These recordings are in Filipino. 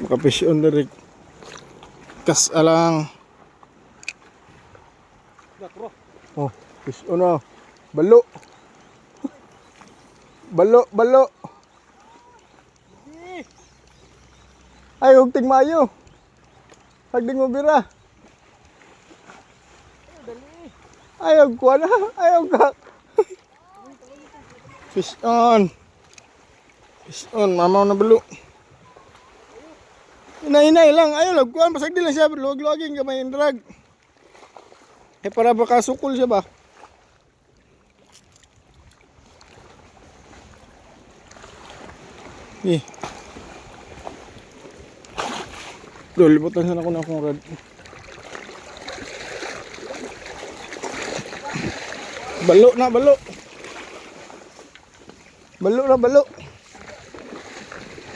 Makafish on direct. Kas alang. Oh, fish on na. Balo. Balo. Ay, huwag tingmayo. Hagding mo bira. Ayaw ko na. Ayaw ka. Fish on. Fish on. Mamaw na balo. Inay lang. Ayaw lang. Kuhan. Pasag din lang siya. Luwag-luwagin ka may drag. Eh para baka sukul siya ba? Eh. Libutan sana ako na akong rad. Balo na, balo. Balo na, balo.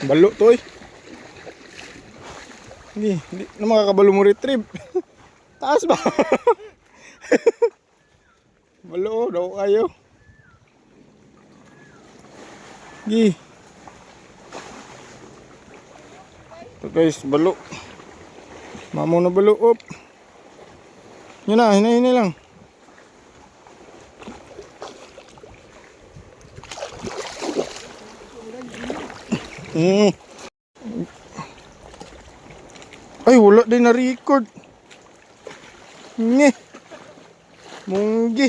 Balo to eh. Hindi na makakabalo mo retrieve. Taas ba? Balo daw kayo. Gi. So guys, balo. Mamaw na balo. Op. Yun na, hinay lang. Ay, wala din na record. Nge. Munggi.